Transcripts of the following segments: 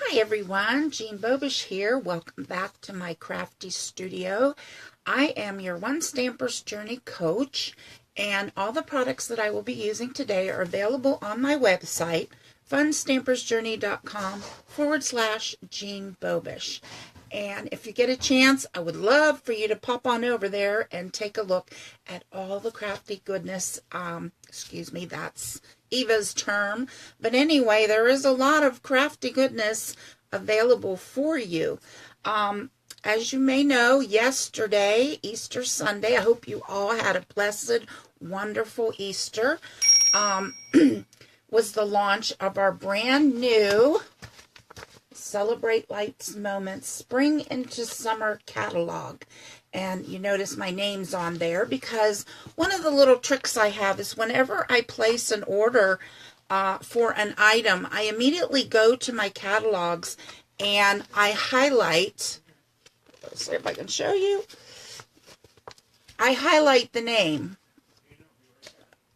Hi everyone, Jean Bobish here. Welcome back to my crafty studio. I am your One Stamper's Journey coach, and all the products that I will be using today are available on my website, funstampersjourney.com/Jean Bobish. And if you get a chance, I would love for you to pop on over there and take a look at all the crafty goodness. Excuse me, that's Eva's term. But anyway, there is a lot of crafty goodness available for you. As you may know, yesterday, Easter Sunday, I hope you all had a blessed, wonderful Easter, was the launch of our brand new Celebrate Life's Moments Spring into Summer catalog. And you notice my name's on there because one of the little tricks I have is whenever I place an order for an item, I immediately go to my catalogs and I highlight, let's see if I can show you, I highlight the name.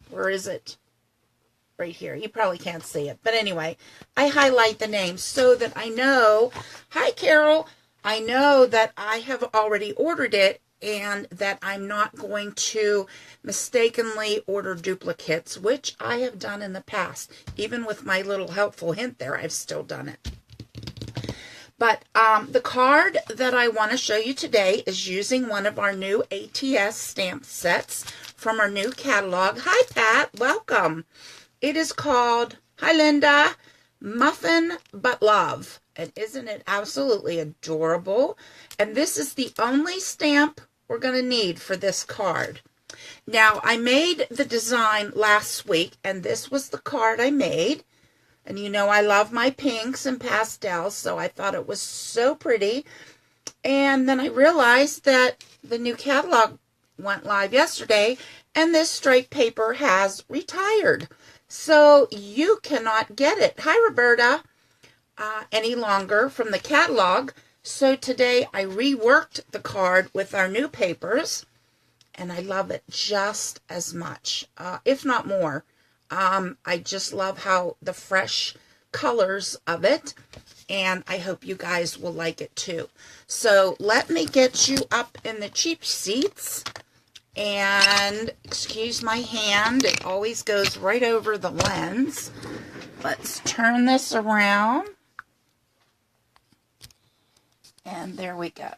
Where is it? Right here. You probably can't see it. But anyway, I highlight the name so that I know, hi Carol, I know that I have already ordered it and that I'm not going to mistakenly order duplicates, which I have done in the past. Even with my little helpful hint there, I've still done it. But the card that I want to show you today is using one of our new ATS stamp sets from our new catalog. Hi Pat, welcome. It is called, hi Linda, Muffin But Love. And isn't it absolutely adorable? And this is the only stamp we're going to need for this card. Now, I made the design last week, and this was the card I made. And you know I love my pinks and pastels, so I thought it was so pretty. And then I realized that the new catalog went live yesterday, and this striped paper has retired. So you cannot get it, hi Roberta, any longer from the catalog. So today I reworked the card with our new papers, and I love it just as much, if not more. I just love how the fresh colors of it, and I hope you guys will like it too. So let me get you up in the cheap seats. And excuse my hand, it always goes right over the lens. Let's turn this around. And there we go.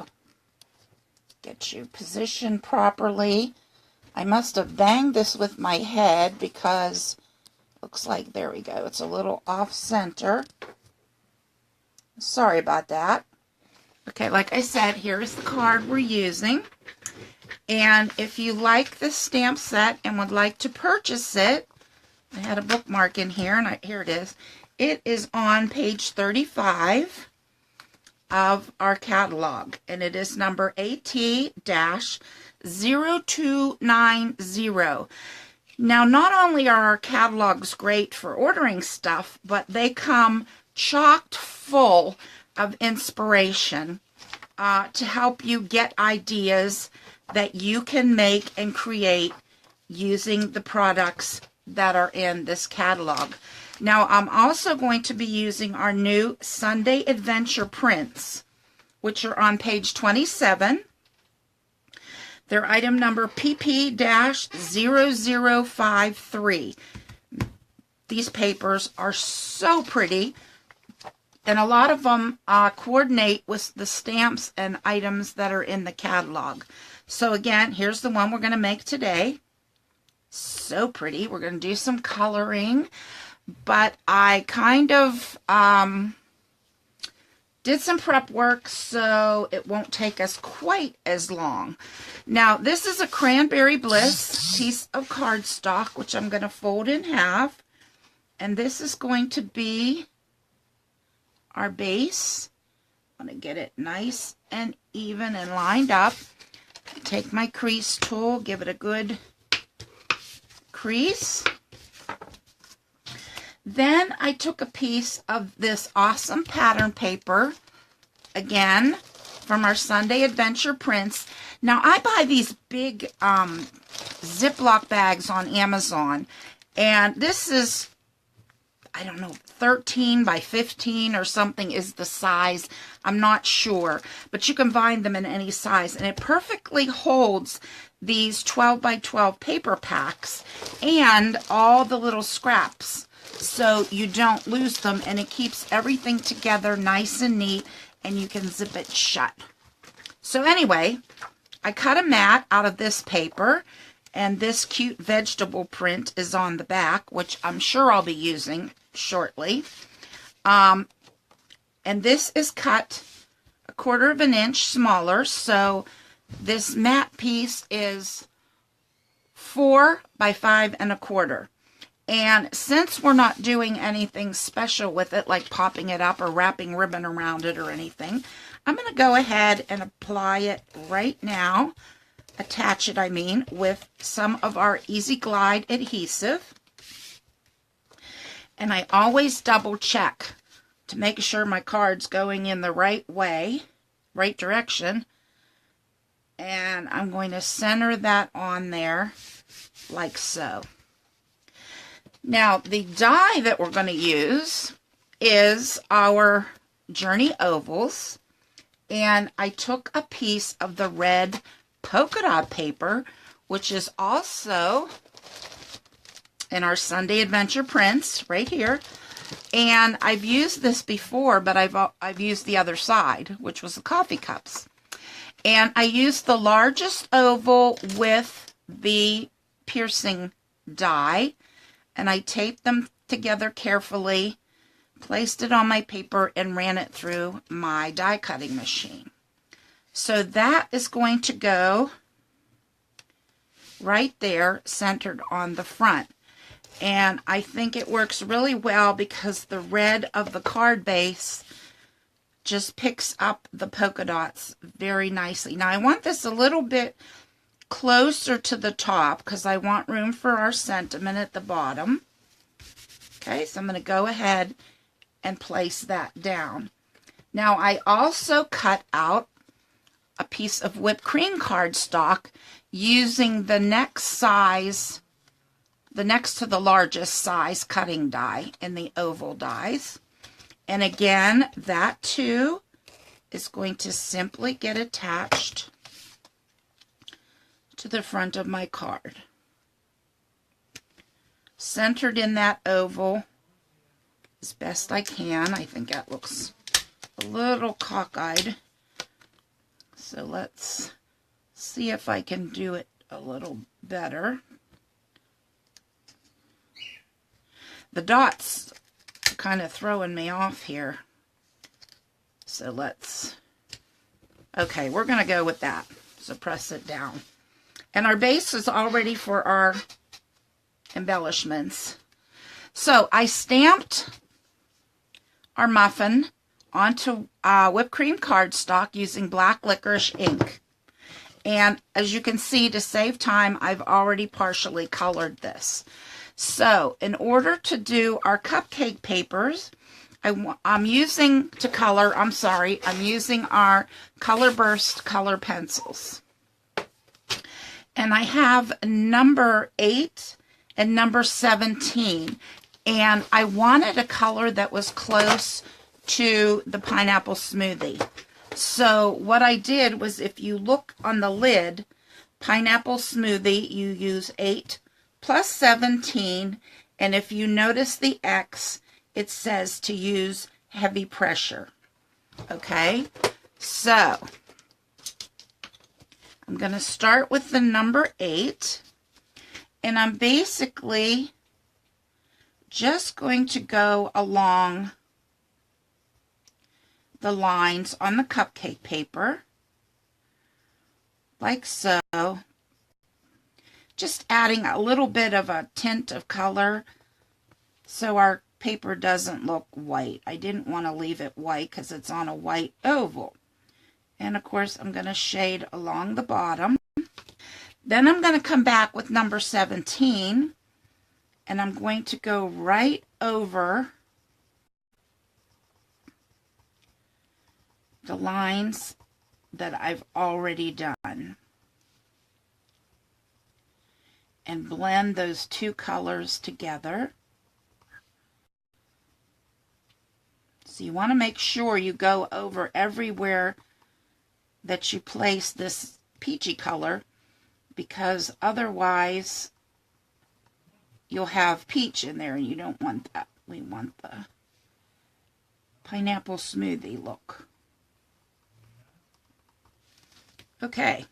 Get you positioned properly. I must have banged this with my head because it looks like, there we go, it's a little off center. Sorry about that. Okay, like I said, here's the card we're using. And if you like this stamp set and would like to purchase it, I had a bookmark in here, and here it is. It is on page 35 of our catalog, and it is number AT-0290. Now, not only are our catalogs great for ordering stuff, but they come chocked full of inspiration to help you get ideas that you can make and create using the products that are in this catalog. Now, I'm also going to be using our new Sunday Adventure prints, which are on page 27. They're item number PP-0053. These papers are so pretty, and a lot of them coordinate with the stamps and items that are in the catalog. So again, here's the one we're going to make today. So pretty. We're going to do some coloring, but I kind of did some prep work so it won't take us quite as long. Now, this is a Cranberry Bliss piece of cardstock, which I'm going to fold in half, and this is going to be our base. I want to get it nice and even and lined up. Take my crease tool, give it a good crease. Then I took a piece of this awesome pattern paper, again, from our Sunday Adventure prints. Now, I buy these big Ziploc bags on Amazon, and this is I don't know, 13 by 15 or something is the size. I'm not sure, but you can find them in any size, and it perfectly holds these 12 by 12 paper packs and all the little scraps, so you don't lose them, and it keeps everything together nice and neat, and you can zip it shut. So anyway, I cut a mat out of this paper, and this cute vegetable print is on the back, which I'm sure I'll be using shortly. And this is cut 1/4 of an inch smaller, so this mat piece is 4 by 5 1/4. And since we're not doing anything special with it, like popping it up or wrapping ribbon around it or anything, I'm going to go ahead and apply it right now. Attach it, I mean, with some of our Easy Glide adhesive. And I always double check to make sure my card's going in the right way, right direction. And I'm going to center that on there like so. Now, the die that we're going to use is our Journey Ovals. And I took a piece of the red polka dot paper, which is also in our Sunday Adventure prints right here. And I've used this before, but I've used the other side, which was the coffee cups. And I used the largest oval with the piercing die, and I taped them together carefully, placed it on my paper, and ran it through my die cutting machine. So that is going to go right there, centered on the front. And I think it works really well because the red of the card base just picks up the polka dots very nicely. Now I want this a little bit closer to the top because I want room for our sentiment at the bottom. Okay, so I'm going to go ahead and place that down. Now I also cut out a piece of whipped cream cardstock using the next size, the next to the largest size cutting die in the oval dies. And again, that too is going to simply get attached to the front of my card. Centered in that oval as best I can. I think that looks a little cockeyed. So let's see if I can do it a little better. The dots are kind of throwing me off here. So let's, okay, we're going to go with that. So press it down. And our base is all ready for our embellishments. So I stamped our muffin onto whipped cream cardstock using black licorice ink. And as you can see, to save time, I've already partially colored this. So in order to do our cupcake papers, I'm using our Color Burst color pencils. And I have number 8 and number 17. And I wanted a color that was close to the pineapple smoothie. So what I did was, if you look on the lid, pineapple smoothie, you use 8 plus 17. And if you notice the X, it says to use heavy pressure. Okay, so I'm going to start with the number 8, and I'm basically just going to go along the lines on the cupcake paper, like so, just adding a little bit of a tint of color so our paper doesn't look white. I didn't want to leave it white because it's on a white oval. And of course, I'm going to shade along the bottom. Then I'm going to come back with number 17, and I'm going to go right over the lines that I've already done and blend those two colors together. So you want to make sure you go over everywhere that you place this peachy color, because otherwise you'll have peach in there and you don't want that. We want the pineapple smoothie look. Okay,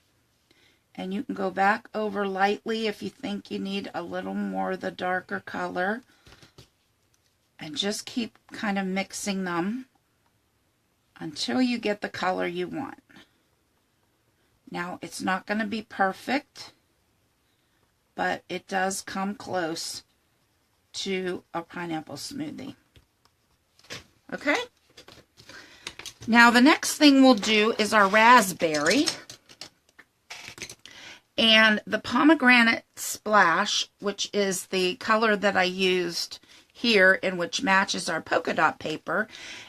and you can go back over lightly if you think you need a little more of the darker color, and just keep kind of mixing them until you get the color you want. Now, it's not going to be perfect, but it does come close to a pineapple smoothie. Okay? Now, the next thing we'll do is our raspberry. And the pomegranate splash, which is the color that I used here and which matches our polka dot paper,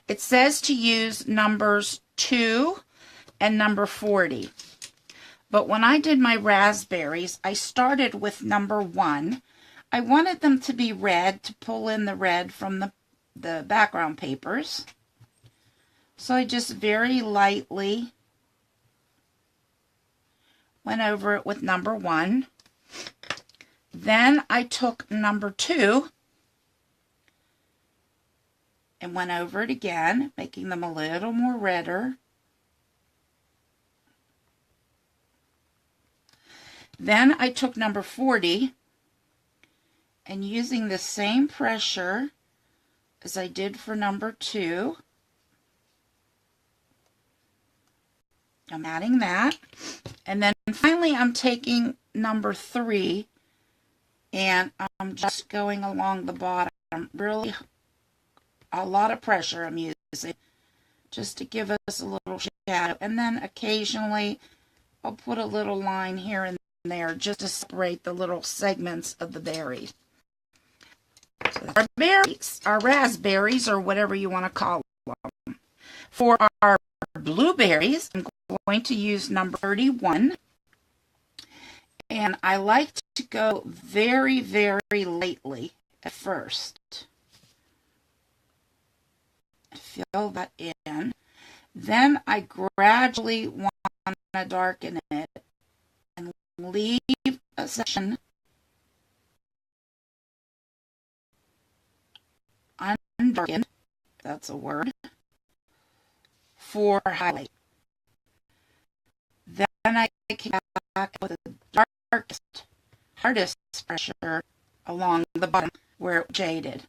it says to use numbers 2 and number 40. But when I did my raspberries, I started with number 1. I wanted them to be red to pull in the red from the background papers. So I just very lightly went over it with number 1. Then I took number 2 and went over it again, making them a little more redder. Then I took number 40 and, using the same pressure as I did for number 2, I'm adding that. And then finally I'm taking number 3 and I'm just going along the bottom. Really a lot of pressure I'm using just to give us a little shadow. And then occasionally I'll put a little line here and there just to separate the little segments of the berries. So our berries, our raspberries, or whatever you want to call them. For our blueberries, I'm going to use number 31. And I like to go very, very lightly at first. Fill that in. Then I gradually want to darken it and leave a section undarkened, if that's a word, for highlight. Then I came back with the darkest, hardest pressure along the bottom where it jaded.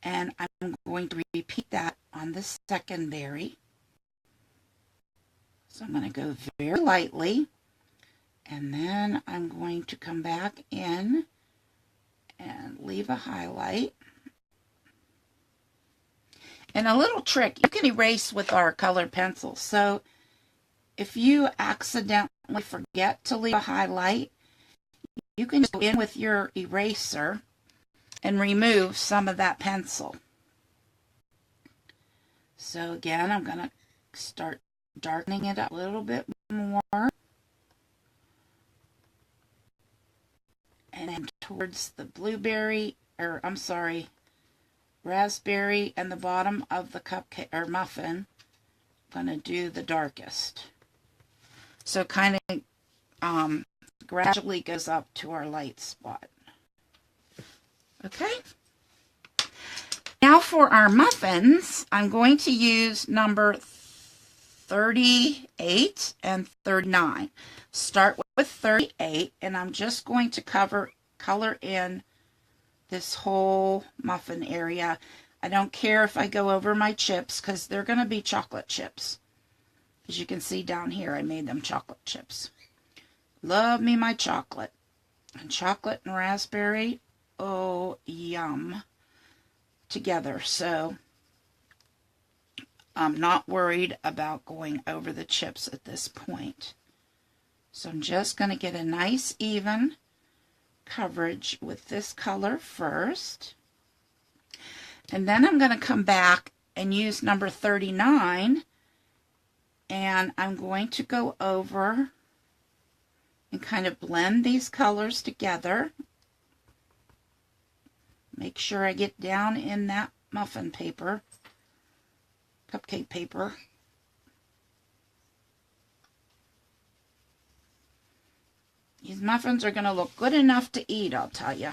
And I'm going to repeat that on the second berry. So I'm going to go very lightly. And then I'm going to come back in and leave a highlight. And a little trick, you can erase with our colored pencil. So if you accidentally forget to leave a highlight, you can just go in with your eraser and remove some of that pencil. So again, I'm going to start darkening it up a little bit more. And then towards the blueberry, or I'm sorry, raspberry and the bottom of the cupcake or muffin, I'm going to do the darkest. So kind of gradually goes up to our light spot. Okay. Now for our muffins, I'm going to use number 38 and 39. Start with 38, and I'm just going to color in this whole muffin area. I don't care if I go over my chips because they're going to be chocolate chips. As you can see down here, I made them chocolate chips. Love me my chocolate. And chocolate and raspberry, oh, yum, together. So I'm not worried about going over the chips at this point. So I'm just going to get a nice even coverage with this color first. And then I'm going to come back and use number 39. And I'm going to go over and kind of blend these colors together. Make sure I get down in that muffin paper cupcake paper. These muffins are going to look good enough to eat, I'll tell you.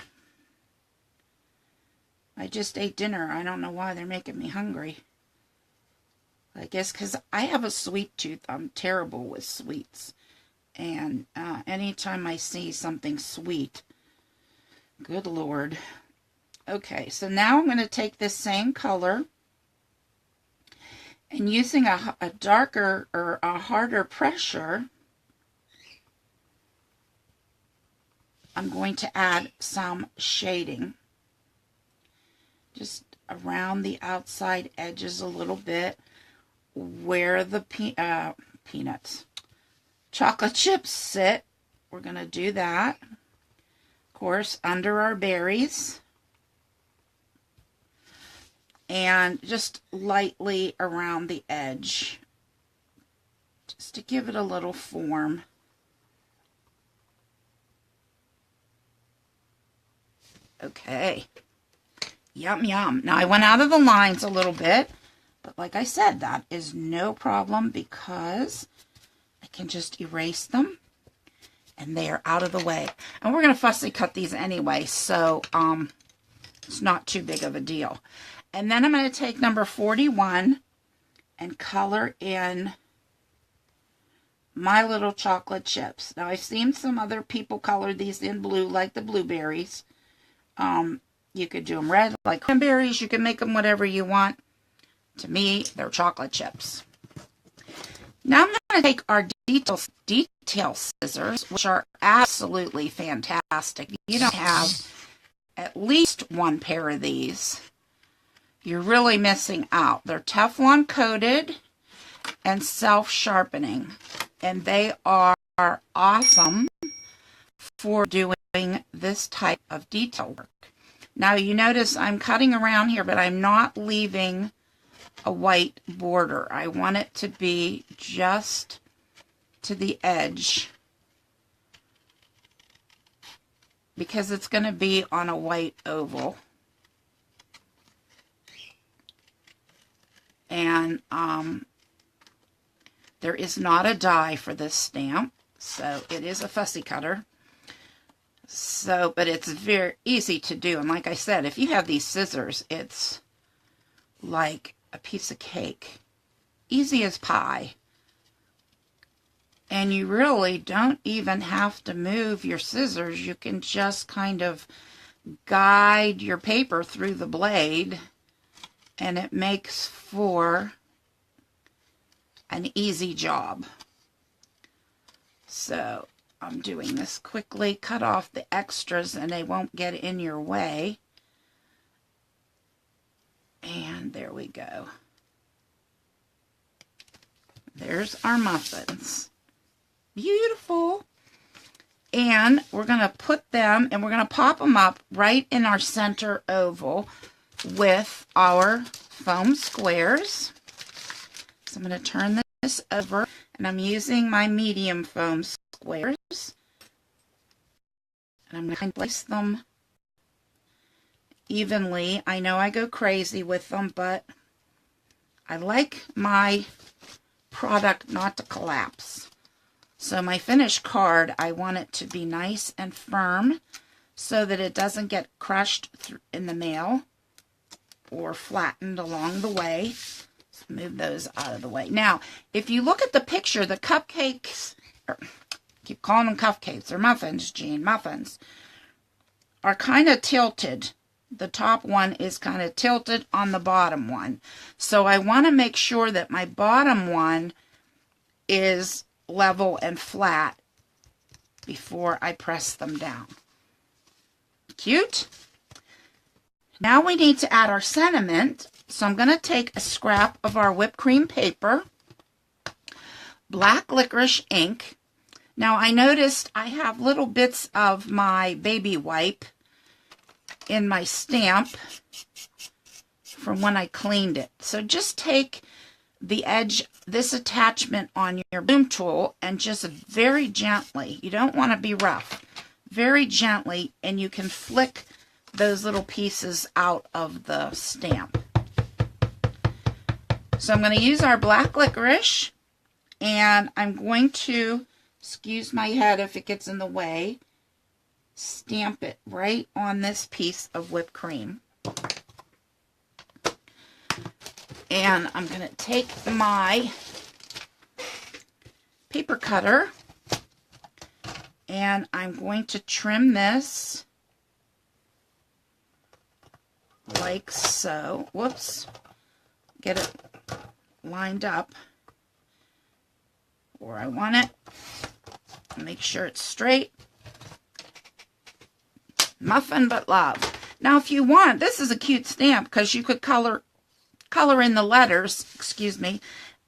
I just ate dinner. I don't know why they're making me hungry. I guess because I have a sweet tooth. I'm terrible with sweets. And anytime I see something sweet, good Lord. Okay, so now I'm going to take this same color and using a darker or a harder pressure, I'm going to add some shading just around the outside edges a little bit where the peanuts, chocolate chips sit. We're going to do that. Of course, under our berries. And just lightly around the edge, just to give it a little form. Okay. Yum, yum. Now, I went out of the lines a little bit, but like I said, that is no problem because I can just erase them and they are out of the way. And we're going to fussy cut these anyway, so it's not too big of a deal. And then I'm going to take number 41 and color in my little chocolate chips. Now, I've seen some other people color these in blue, like the blueberries. You could do them red, like cranberries. You can make them whatever you want. To me, they're chocolate chips. Now I'm going to take our detail scissors, which are absolutely fantastic. You don't have at least one pair of these, you're really missing out. They're Teflon coated and self-sharpening, and they are awesome for doing this type of detail work. Now you notice I'm cutting around here, but I'm not leaving a white border. I want it to be just to the edge because it's going to be on a white oval. And there is not a die for this stamp, so it is a fussy cutter. So, but it's very easy to do. And like I said, if you have these scissors, it's like a piece of cake. Easy as pie. And you really don't even have to move your scissors. You can just kind of guide your paper through the blade, and it makes for an easy job. So I'm doing this quickly. Cut off the extras and they won't get in your way. And there we go. There's our muffins. Beautiful. And we're going to put them, and we're going to pop them up right in our center oval with our foam squares. So I'm going to turn this over, and I'm using my medium foam squares. And I'm going to place them evenly. I know I go crazy with them, but I like my product not to collapse. So my finished card, I want it to be nice and firm so that it doesn't get crushed in the mail or flattened along the way. Let's move those out of the way. Now, if you look at the picture, the cupcakes, keep calling them cupcakes, or muffins, Jean, muffins, are kind of tilted. The top one is kind of tilted on the bottom one. So I want to make sure that my bottom one is level and flat before I press them down. Cute. Now we need to add our sentiment. So I'm going to take a scrap of our whipped cream paper, black licorice ink. Now I noticed I have little bits of my baby wipe in my stamp from when I cleaned it. So just take the edge, this attachment on your bloom tool, and just very gently, you don't want to be rough, very gently, and you can flick those little pieces out of the stamp. So I'm going to use our black licorice, and I'm going to, excuse my head if it gets in the way, stamp it right on this piece of whipped cream. And I'm going to take my paper cutter, and I'm going to trim this like so. Whoops. Get it lined up where I want it. Make sure it's straight. Muffin but love. Now if you want, this is a cute stamp because you could color in the letters, excuse me,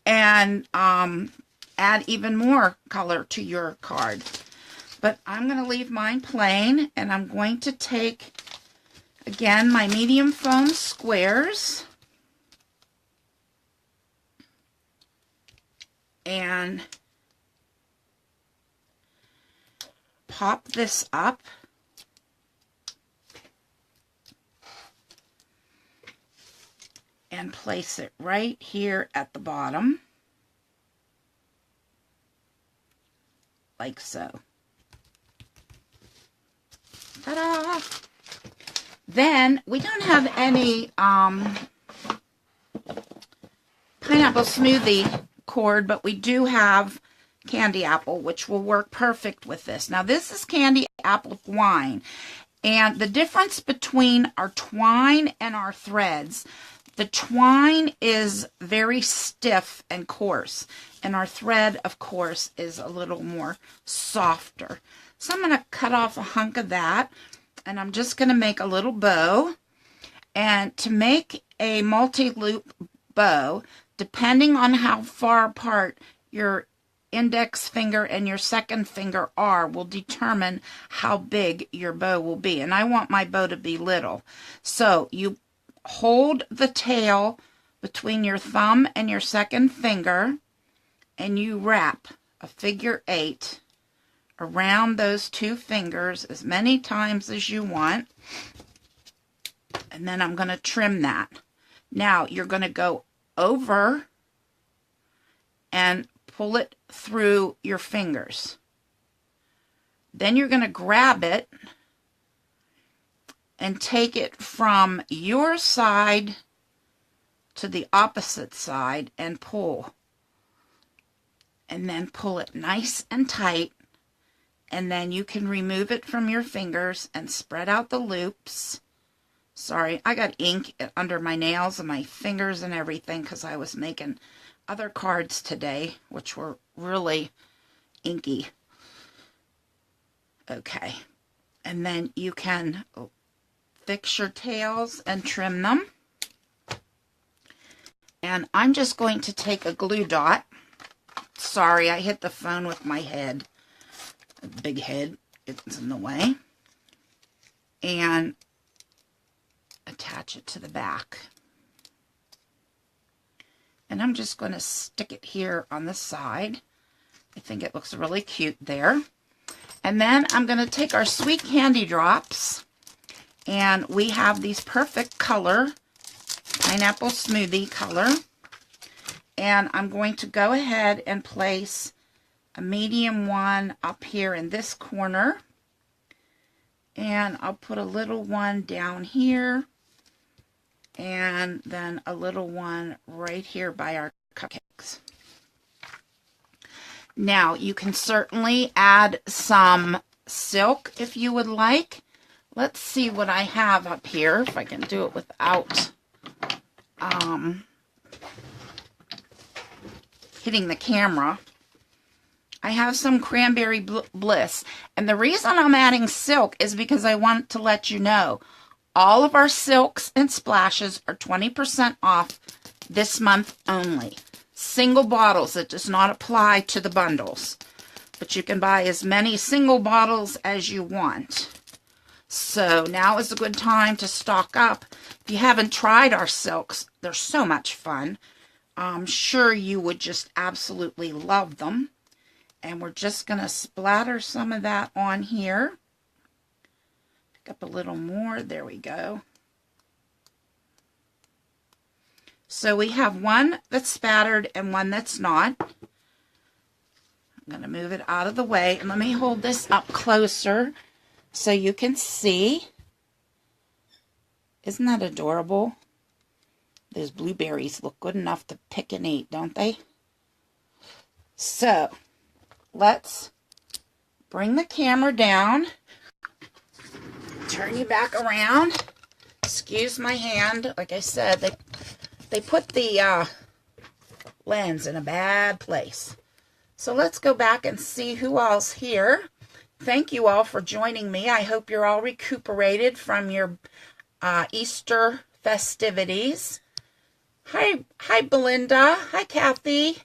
and add even more color to your card. But I'm going to leave mine plain, and I'm going to take, again, my medium foam squares and pop this up. And place it right here at the bottom, like so. Ta-da! Then, we don't have any pineapple smoothie cord, but we do have candy apple, which will work perfect with this. Now, this is candy apple twine, and the difference between our twine and our threads, the twine is very stiff and coarse, and our thread, of course, is a little more softer. So I'm going to cut off a hunk of that, and I'm just going to make a little bow. And to make a multi-loop bow, depending on how far apart your index finger and your second finger are, will determine how big your bow will be. And I want my bow to be little. So you hold the tail between your thumb and your second finger, and you wrap a figure 8 around those two fingers as many times as you want. And then I'm going to trim that. Now you're going to go over and pull it through your fingers. Then you're going to grab it and take it from your side to the opposite side and pull. And then pull it nice and tight. And then you can remove it from your fingers and spread out the loops. Sorry, I got ink under my nails and my fingers and everything because I was making other cards today, which were really inky. Okay. And then you can fix your tails and trim them. And I'm just going to take a glue dot. Sorry, I hit the phone with my head. A big head, it's in the way. And attach it to the back. And I'm just going to stick it here on the side. I think it looks really cute there. And then I'm going to take our sweet candy drops, and we have these perfect color, pineapple smoothie color. And I'm going to go ahead and place a medium one up here in this corner. And I'll put a little one down here. And then a little one right here by our cupcakes. Now, you can certainly add some silk if you would like. Let's see what I have up here, if I can do it without hitting the camera. I have some cranberry bliss. And the reason I'm adding silk is because I want to let you know all of our silks and splashes are 20% off this month only. Single bottles. It does not apply to the bundles. But you can buy as many single bottles as you want. So now is a good time to stock up. If you haven't tried our silks, they're so much fun. I'm sure you would just absolutely love them. And we're just going to splatter some of that on here. Pick up a little more. There we go. So we have one that's spattered and one that's not. I'm going to move it out of the way. And let me hold this up closer so you can see. Isn't that adorable? Those blueberries look good enough to pick and eat, don't they? So, let's bring the camera down. Turn you back around. Excuse my hand. Like I said, they put the lens in a bad place. So let's go back and see who all's here. Thank you all for joining me. I hope you're all recuperated from your Easter festivities. Hi, Belinda. Hi, Kathy.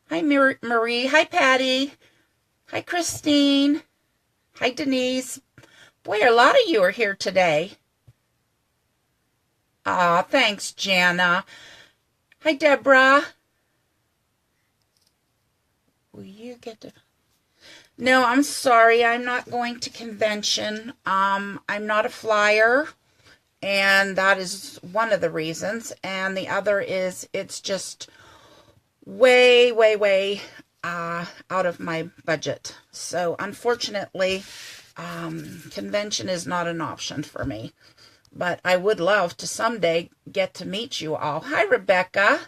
Hi, Marie. Hi, Patty. Hi, Christine. Hi, Denise. Boy, a lot of you are here today. Aw, thanks, Jana. Hi, Deborah. Will you get to... No, I'm sorry. I'm not going to convention. I'm not a flyer, and that is one of the reasons. And the other is it's just way, way, way out of my budget. So, unfortunately, convention is not an option for me. But I would love to someday get to meet you all. Hi, Rebecca.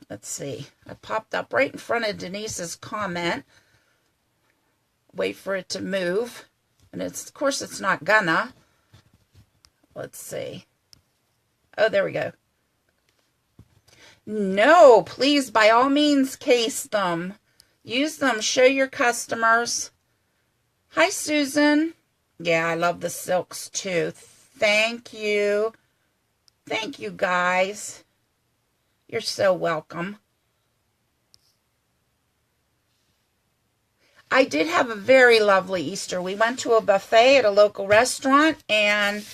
Let's see. I popped up right in front of Denise's comment. Wait for it to move. And of course it's not gonna. Let's see. Oh, there we go. No, please, by all means, case them. Use them. Show your customers. Hi, Susan. Yeah, I love the silks too. Thank you. Thank you, guys. You're so welcome. I did have a very lovely Easter. We went to a buffet at a local restaurant, and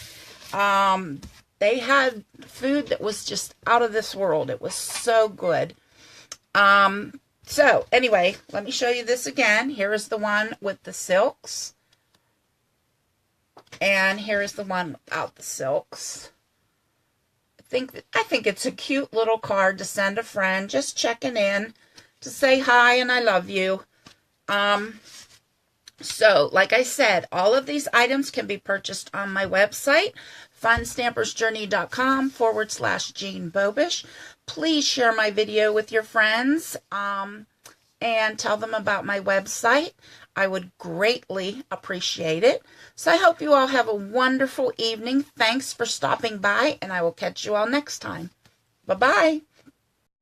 they had food that was just out of this world. It was so good. So, anyway, let me show you this again. Here is the one with the silks. And here is the one without the silks. I think it's a cute little card to send a friend, just checking in to say hi and I love you. So, like I said, all of these items can be purchased on my website, funstampersjourney.com/Jean Bobish. Please share my video with your friends and tell them about my website. I would greatly appreciate it. So I hope you all have a wonderful evening. Thanks for stopping by, and I will catch you all next time. Bye-bye.